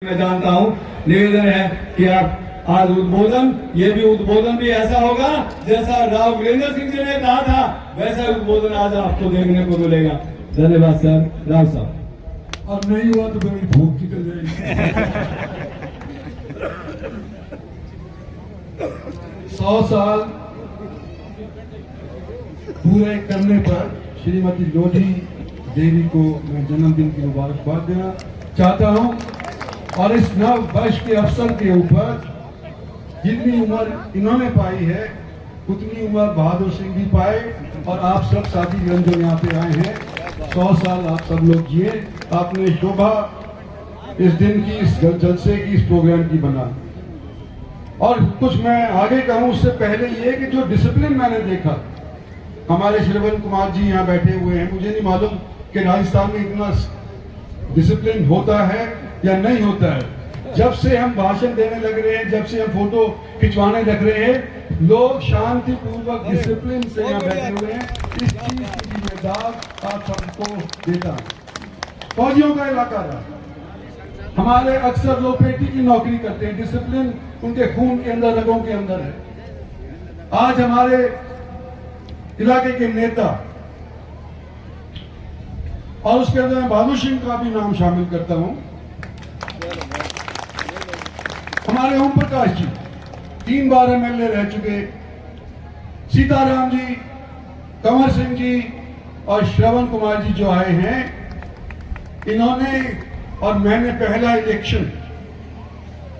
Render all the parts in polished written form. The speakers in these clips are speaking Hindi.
मैं जानता हूं, निवेदन है कि आप आज उद्बोधन, ये भी उद्बोधन भी ऐसा होगा जैसा राव वीरेंद्र सिंह जी ने कहा था, वैसा उद्बोधन आज आपको देखने को मिलेगा। धन्यवाद सर। राव साहब। और नहीं हुआ तो मेरी भूख निकल जाएगी। 100 साल पूरे करने पर श्रीमती लोधी देवी को मैं जन्मदिन की मुबारकबाद देना चाहता हूं और इस नव वर्ष के अवसर के ऊपर जितनी उम्र इन्होंने पाई है उतनी उम्र बहादुर सिंह भी पाए और आप सब साथीगण जो यहाँ पे आए हैं 100 साल आप सब लोग जिए। आपने शोभा इस दिन की, इस जलसे की, इस प्रोग्राम की बना। और कुछ मैं आगे कहूँ उससे पहले ये कि जो डिसिप्लिन मैंने देखा, हमारे श्रवण कुमार जी यहाँ बैठे हुए हैं, मुझे नहीं मालूम कि राजस्थान में इतना डिसिप्लिन होता है या नहीं होता है। जब से हम भाषण देने लग रहे हैं, जब से हम फोटो खिंचवाने लग रहे हैं, लोग शांति पूर्वक डिसिप्लिन से यहाँ बैठे हुए हैं। इस चीज की जिम्मेदार आप सबको देता हूं। फौजियों का इलाका रहा, हमारे अक्सर लोग पेटी की नौकरी करते हैं, डिसिप्लिन उनके खून के अंदर, रगों के अंदर है। आज हमारे इलाके के नेता और उसके अंदर मैं बहादुर सिंह का भी नाम शामिल करता हूं। हमारे ओम प्रकाश जी 3 बार एमएलए रह चुके, सीताराम जी, कंवर सिंह जी और श्रवण कुमार जी जो आए हैं, इन्होंने और मैंने पहला इलेक्शन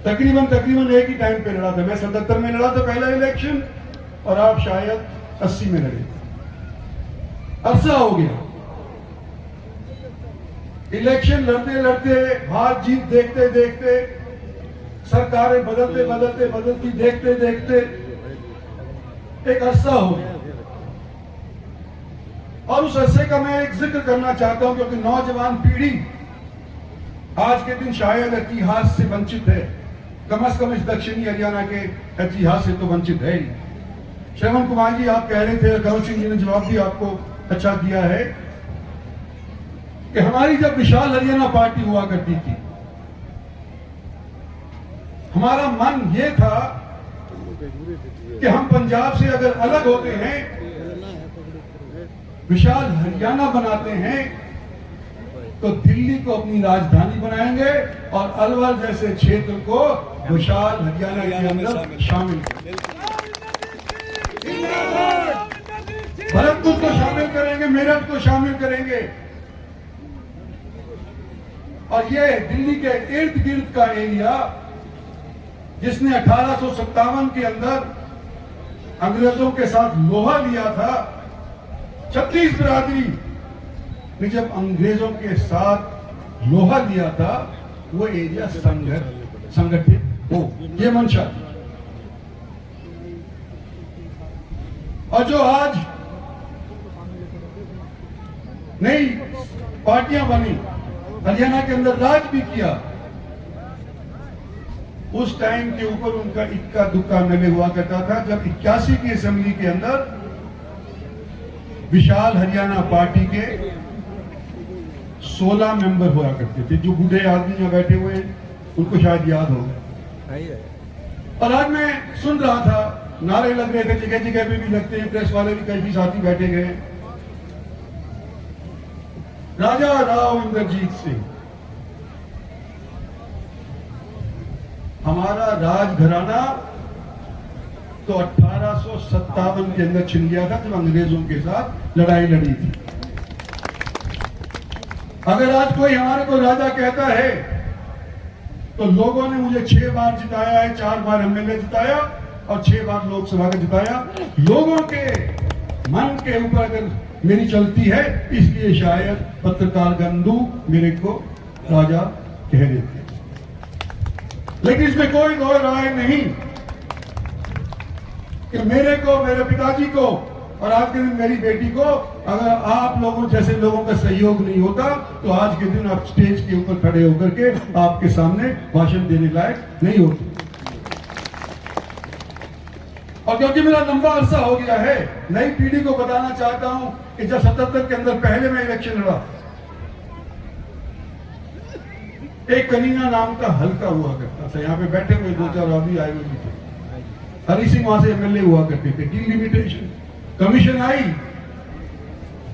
तकरीबन एक ही टाइम पे लड़ा था। मैं 77 में लड़ा था पहला इलेक्शन और आप शायद 80 में लड़े। अरसा हो गया इलेक्शन लड़ते लड़ते, हार जीत देखते देखते, सरकारें बदलती देखते देखते एक अरसा हो गया। और उस अरसे का मैं एक जिक्र करना चाहता हूं क्योंकि नौजवान पीढ़ी आज के दिन शायद इतिहास से वंचित है, कम से कम इस दक्षिणी हरियाणा के इतिहास से तो वंचित है ही। श्रवण कुमार जी आप कह रहे थे, कंवर सिंह जी ने जवाब भी आपको अच्छा दिया है कि हमारी जब विशाल हरियाणा पार्टी हुआ करती थी, हमारा मन ये था कि हम पंजाब से अगर अलग होते हैं, विशाल हरियाणा बनाते हैं, तो दिल्ली को अपनी राजधानी बनाएंगे और अलवर जैसे क्षेत्र को विशाल हरियाणा के अंदर शामिल करेंगे। भरतपुर को शामिल करेंगे, मेरठ को शामिल करेंगे और ये दिल्ली के इर्द गिर्द का एरिया जिसने 1857 के अंदर अंग्रेजों के साथ लोहा लिया था, 36 बिरादरी ने जब अंग्रेजों के साथ लोहा लिया था, वो एरिया संगठित हो, ये मंशा थी। और जो आज नई पार्टियां बनी, हरियाणा के अंदर राज भी किया, उस टाइम के ऊपर उनका इक्का दुक्का नले हुआ करता था। जब 81 की असेंबली के अंदर विशाल हरियाणा पार्टी के 16 मेंबर हुआ करते थे। जो बूढ़े आदमी यहाँ बैठे हुए हैं उनको शायद याद होगा। और आज मैं सुन रहा था, नारे लग रहे थे, जगह जगह पे भी लगते हैं, प्रेस वाले भी कई साथी बैठे गए। राजा राव इंद्रजीत सिंह, हमारा राजघराना तो 1857 के अंदर छिन गया था जब अंग्रेजों के साथ लड़ाई लड़ी थी। अगर आज कोई हमारे को राजा कहता है तो लोगों ने मुझे 6 बार जिताया है, 4 बार एमएलए जिताया और 6 बार लोकसभा का जिताया। लोगों के मन के ऊपर अगर मेरी चलती है, इसलिए शायद पत्रकार बंधु मेरे को राजा कह देते। लेकिन इसमें कोई दो राय नहीं कि मेरे को, मेरे पिताजी को और आज के दिन मेरी बेटी को अगर आप लोगों जैसे लोगों का सहयोग नहीं होता तो आज के दिन आप स्टेज के ऊपर खड़े होकर के आपके सामने भाषण देने लायक नहीं होते। और क्योंकि मेरा लंबा अरसा हो गया है, नई पीढ़ी को बताना चाहता हूं कि जब 77 के अंदर पहले मैं इलेक्शन लड़ा, एक कनीना नाम का हल्का हुआ करता था, यहाँ पे बैठे हुए 2-4 आदमी आए हुए भी थे। हरी सिंह वहां से एमएलए हुआ करते थे। डिलिमिटेशन कमीशन आई,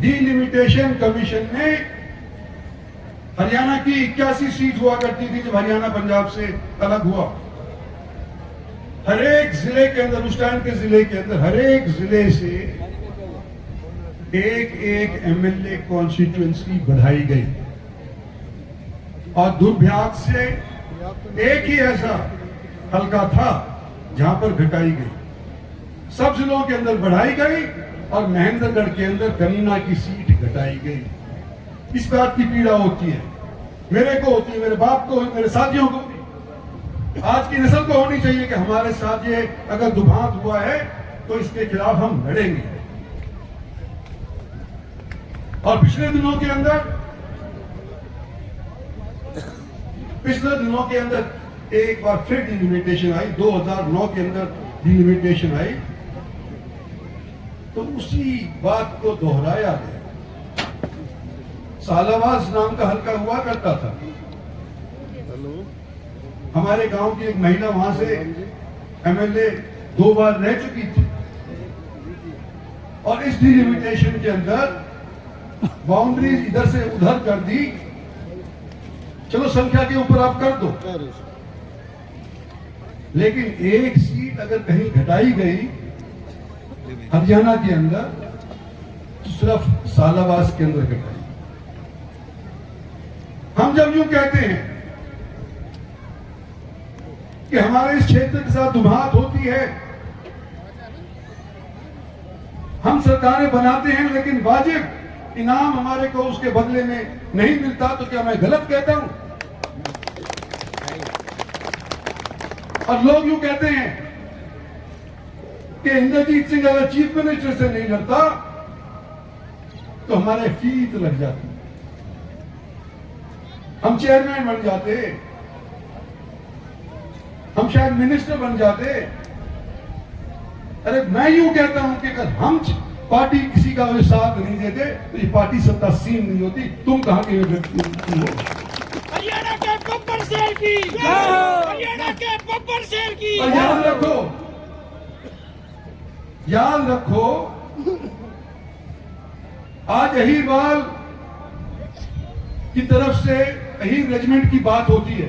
डिलिमिटेशन कमीशन ने हरियाणा की 81 सीट हुआ करती थी जब हरियाणा पंजाब से अलग हुआ। हर एक जिले के अंदर, उस टाइम के जिले के अंदर हर एक जिले से एक एक एमएलए कॉन्स्टिट्यूएंसी बढ़ाई गई और दुर्भाग्य से एक ही ऐसा हल्का था जहां पर घटाई गई। सब जिलों के अंदर बढ़ाई गई और महेंद्रगढ़ के अंदर कनीना की सीट घटाई गई। इस बात की पीड़ा होती है, मेरे को होती है, मेरे बाप को, मेरे साथियों को, आज की नस्ल को होनी चाहिए कि हमारे साथ ये अगर दुभांत हुआ है तो इसके खिलाफ हम लड़ेंगे। और पिछले दिनों के अंदर एक बार फिर डिलिमिटेशन आई, 2009 के अंदर डिलिमिटेशन आई, तो उसी बात को दोहराया गया। सालावास नाम का हल्का हुआ करता था। हमारे गांव की एक महिला वहां से एमएलए 2 बार रह चुकी थी और इस डिलिमिटेशन के अंदर बाउंड्री इधर से उधर कर दी। चलो संख्या के ऊपर आप कर दो, लेकिन एक सीट अगर कहीं घटाई गई हरियाणा के अंदर तो सिर्फ सालावास के अंदर घटाई। हम जब यूं कहते हैं कि हमारे इस क्षेत्र के साथ दुभांत होती है, हम सरकारें बनाते हैं लेकिन वाजिब इनाम हमारे को उसके बदले में नहीं मिलता, तो क्या मैं गलत कहता हूं? और लोग यूं कहते हैं कि इंद्रजीत सिंह अगर चीफ मिनिस्टर से नहीं लड़ता तो हमारे फीत लग जाती, हम चेयरमैन बन जाते, हम शायद मिनिस्टर बन जाते। अरे मैं यूं कहता हूं कि अगर हम पार्टी किसी का साथ नहीं देते तो ये पार्टी सत्तासीन नहीं होती। तुम कहां के व्यक्ति हो? हरियाणा के बब्बर शेर की, हरियाणा के बब्बर शेर की। और याद रखो आज अहीरवाल की तरफ से अहीर रेजिमेंट की बात होती है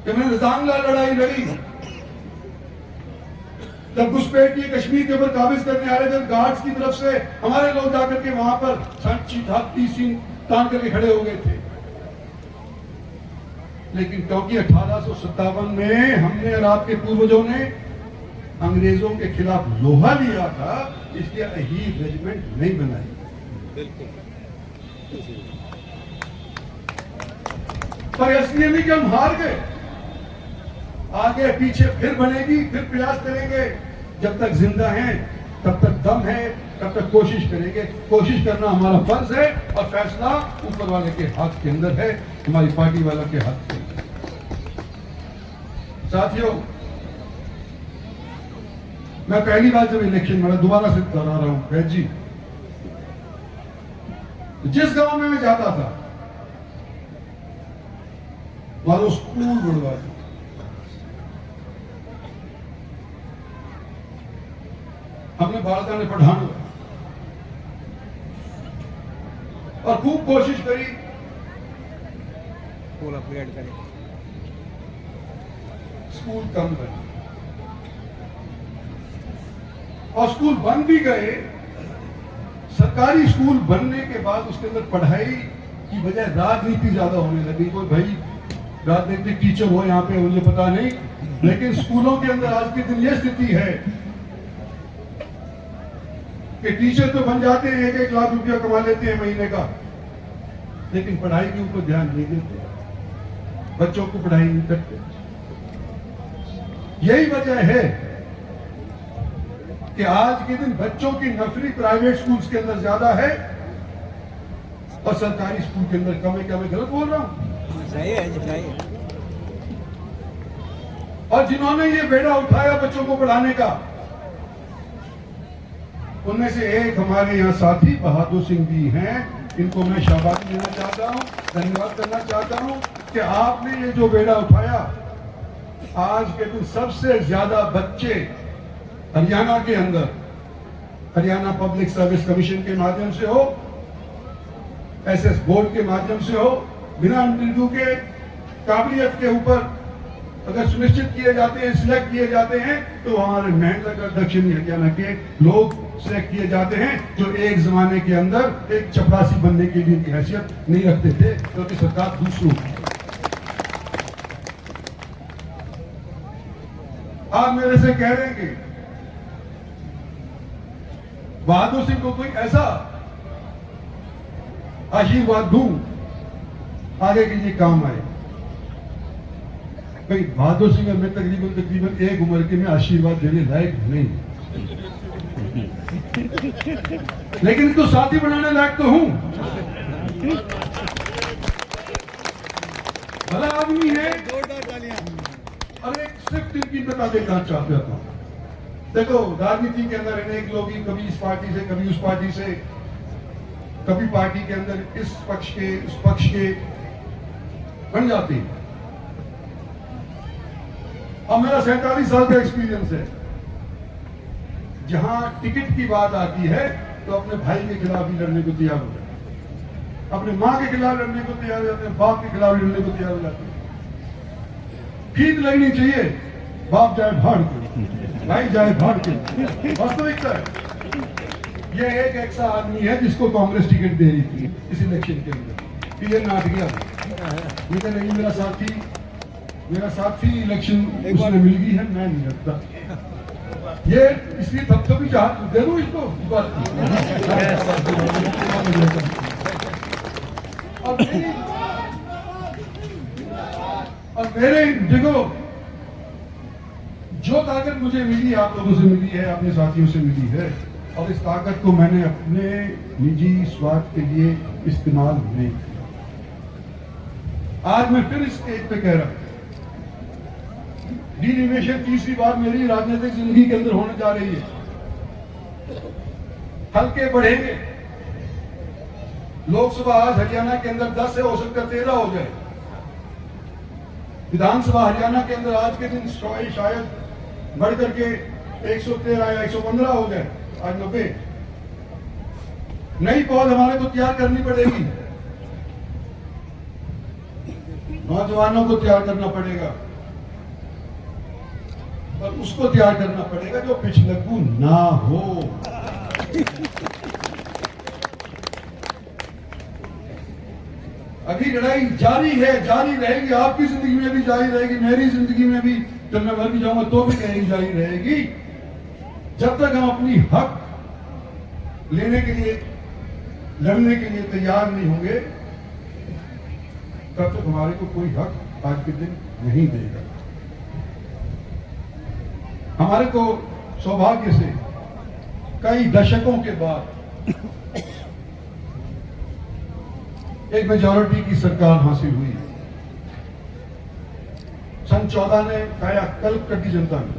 कि मैंने रजांगला लड़ाई लड़ी, जब घुसपैठ की कश्मीर के ऊपर काबिज करने आ रहे थे, गार्ड्स की तरफ से हमारे लोग जाकर के वहां पर सिंह तान करके खड़े हो गए थे। लेकिन क्योंकि 1857 में हमने और आपके पूर्वजों ने अंग्रेजों के खिलाफ लोहा लिया था, इसलिए अहीर रेजिमेंट नहीं बनाई। पर इसलिए नहीं कि हम हार गए, आगे पीछे फिर बनेगी, फिर प्रयास करेंगे। जब तक जिंदा हैं तब तक दम है, तब तक कोशिश करेंगे। कोशिश करना हमारा फर्ज है और फैसला ऊपर वाले के हाथ के अंदर है, हमारी पार्टी वालों के हाथ के अंदर। साथियों, मैं पहली बार जब इलेक्शन लड़ा, दोबारा से दोहरा रहा हूं वैद जी, जिस गांव में मैं जाता था वहां स्कूल बुढ़वा, हमने बालका ने पठान और खूब कोशिश करी, स्कूल कम बने और स्कूल बन भी गए। सरकारी स्कूल बनने के बाद उसके अंदर पढ़ाई की बजाय राजनीति ज्यादा होने लगी। कोई भाई राजनीतिक टीचर हो यहाँ पे मुझे पता नहीं, लेकिन स्कूलों के अंदर आज के दिन यह स्थिति है कि टीचर तो बन जाते हैं, 1-1 लाख रुपया कमा लेते हैं महीने का, लेकिन पढ़ाई के ऊपर ध्यान नहीं देते, बच्चों को पढ़ाई नहीं करते। यही वजह है कि आज के दिन बच्चों की नफरी प्राइवेट स्कूल्स के अंदर ज्यादा है और सरकारी स्कूल के अंदर कम है। क्या मैं गलत बोल रहा हूं? सही है जी, सही है। और जिन्होंने ये बेड़ा उठाया बच्चों को पढ़ाने का, उनमें से एक हमारे यहाँ साथी बहादुर सिंह जी हैं, इनको मैं शाबाशी देना चाहता हूँ, धन्यवाद करना चाहता हूँ कि आपने ये जो बेड़ा उठाया। आज के दिन सबसे ज्यादा बच्चे हरियाणा के अंदर, हरियाणा पब्लिक सर्विस कमीशन के माध्यम से हो, एसएस बोर्ड के माध्यम से हो, बिना इंटरव्यू के काबिलियत के ऊपर अगर सुनिश्चित किए जाते हैं, सिलेक्ट किए जाते हैं, तो हमारे मेहनत दक्षिणी हरियाणा के लोग सिलेक्ट किए जाते हैं, जो एक जमाने के अंदर एक चपरासी बनने के लिए की हैसियत नहीं रखते थे, क्योंकि सरकार दूसरों की। आप मेरे से कह रहे हैं कि बहादुर सिंह को कोई ऐसा आशीर्वाद दूं आगे के लिए काम आए। भाई बहादुर सिंह में तकरीबन एक उम्र के में आशीर्वाद देने लायक नहीं, लेकिन इनको साथी बनाने लायक तो हूं। भला आदमी है और एक सिर्फ इनकी बता देना चाहता था। देखो राजनीति के अंदर अनेक लोग ही कभी इस पार्टी से, कभी उस पार्टी से, कभी पार्टी के अंदर इस पक्ष के उस पक्ष के बन जाते हैं। और मेरा 47 साल का एक्सपीरियंस है। जहां टिकट की बात आती है तो अपने भाई के खिलाफ भी लड़ने को तैयार हो जाते हैं, अपने मां के खिलाफ लड़ने को तैयार हो जाते हैं, बाप के खिलाफ लड़ने को तैयार हो जाते हैं। फीत लगनी चाहिए, बाप जाए भाड़ के, भाई जाए भाड़ के। वास्तविकता है ये एक ऐसा आदमी है जिसको कांग्रेस टिकट दे रही थी इस इलेक्शन के अंदर, कि ये नाट गया। लेकिन नहीं, मेरा साथी इलेक्शन उसने मिल गई है, मैं नहीं लगता। ये इसलिए तब तो भी चाह दे दो इसको। और मेरे देखो, जो ताकत मुझे मिली आप लोगों से मिली है, अपने साथियों से मिली है, और इस ताकत को मैंने अपने निजी स्वार्थ के लिए इस्तेमाल नहीं किया। आज मैं फिर इस स्टेज पे कह रहा हूं, डिनिवेशन तीसरी बार मेरी राजनीतिक जिंदगी के अंदर होने जा रही है। हल्के बढ़ेंगे। लोकसभा आज हरियाणा के अंदर 10 है, हो सकता 13 हो जाए। विधानसभा हरियाणा के अंदर आज के दिन शायद बढ़ करके 113 या 115 हो जाए, आज 90। नई पौध हमारे को तैयार करनी पड़ेगी, नौजवानों को तैयार करना पड़ेगा, और उसको तैयार करना पड़ेगा जो पिछलग्गू ना हो। अभी लड़ाई जारी है, जारी रहेगी, आपकी जिंदगी में भी जारी रहेगी, मेरी जिंदगी में भी, जब मैं मर भी जाऊंगा तो भी कहीं जारी रहेगी। जब तक हम अपनी हक लेने के लिए, लड़ने के लिए तैयार नहीं होंगे, तब तक हमारे को कोई हक आज के दिन नहीं देगा। हमारे को सौभाग्य से कई दशकों के बाद एक मेजॉरिटी की सरकार हासिल हुई है। सन 14 ने कायाकल्प कर दी जनता ने।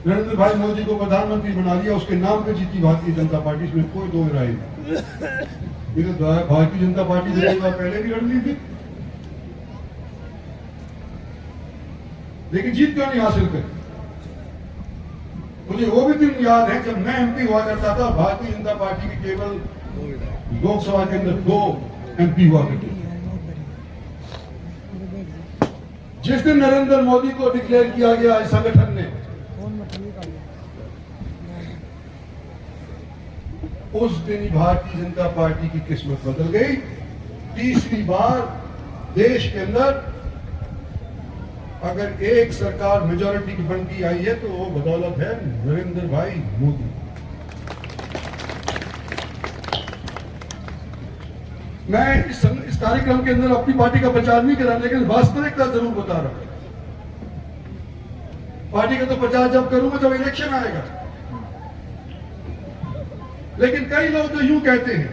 नरेंद्र भाई मोदी को प्रधानमंत्री बना लिया, उसके नाम पे जीती भारतीय जनता पार्टी, इसमें कोई दो राय नहीं। भारतीय जनता पार्टी पहले भी लड़ ली थी, लेकिन जीत क्यों नहीं हासिल कर। मुझे वो भी दिन याद है जब मैं एमपी हुआ करता था, भारतीय जनता पार्टी की केवल लोकसभा के अंदर 2 एमपी हुआ करते थे। जिस दिन नरेंद्र मोदी को डिक्लेयर किया गया इस संगठन ने, उस दिन भारतीय जनता पार्टी की किस्मत बदल गई। तीसरी बार देश के अंदर अगर एक सरकार मेजॉरिटी की बनती आई है तो वो बदौलत है नरेंद्र भाई मोदी। मैं इस कार्यक्रम के अंदर अपनी पार्टी का प्रचार नहीं कर रहा, लेकिन वास्तविकता जरूर बता रहा हूं। पार्टी का तो प्रचार जब करूंगा जब इलेक्शन आएगा। लेकिन कई लोग तो यूं कहते हैं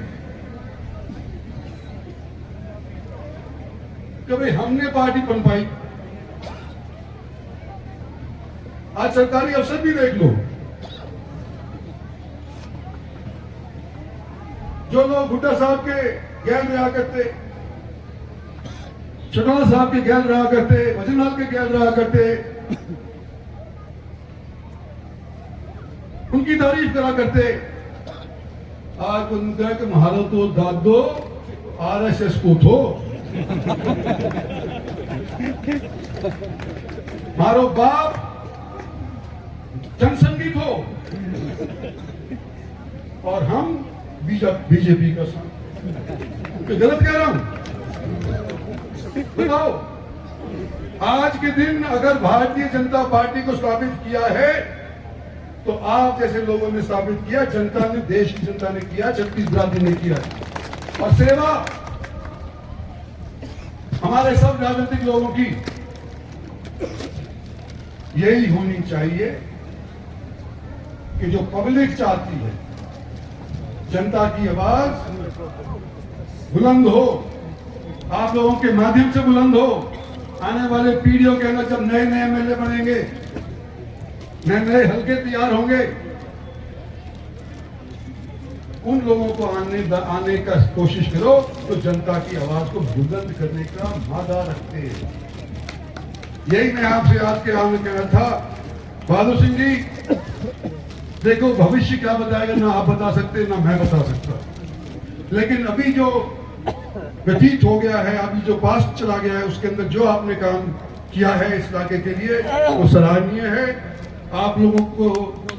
कि भाई हमने पार्टी बनवाई। आज सरकारी अफसर भी देख लो, जो लोग भुट्टा साहब के गैर रहा करते, चटोला साहब के गैर रहा करते, वजनलाल के गैर रहा करते, उनकी तारीफ करा करते, आज उनका कि मारो तो दादो आरएसएस को थो, मारो बाप जनसंघी हो और हम बीजेपी का साथ। तो गलत कह रहा हूं? बताओ, आज के दिन अगर भारतीय जनता पार्टी को स्थापित किया है तो आप जैसे लोगों ने स्थापित किया, जनता ने, देश की जनता ने किया, छत्तीसगढ़ ने किया। और सेवा हमारे सब राजनीतिक लोगों की यही होनी चाहिए कि जो पब्लिक चाहती है, जनता की आवाज बुलंद हो, आप लोगों के माध्यम से बुलंद हो। आने वाले पीढ़ियों के अंदर जब नए नए एमएलए बनेंगे, नए नए हल्के तैयार होंगे, उन लोगों को आने का कोशिश करो तो जनता की आवाज को बुलंद करने का मादा रखते हैं। यही मैं आपसे आज के आगे कहना था। बहादुर सिंह जी, देखो भविष्य क्या बताएगा ना आप बता सकते ना मैं बता सकता, लेकिन अभी जो व्यतीत हो गया है, अभी जो पास्ट चला गया है, उसके अंदर जो आपने काम किया है इस इलाके के लिए वो सराहनीय है। आप लोगों को,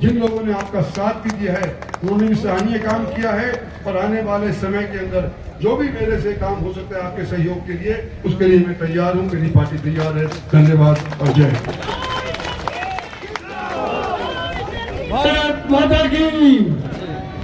जिन लोगों ने आपका साथ भी दिया है, उन्होंने भी सराहनीय काम किया है। और आने वाले समय के अंदर जो भी मेरे से काम हो सकता है आपके सहयोग के लिए, उसके लिए मैं तैयार हूं, मेरी पार्टी तैयार है। धन्यवाद और जय हिंद। भारत माता की।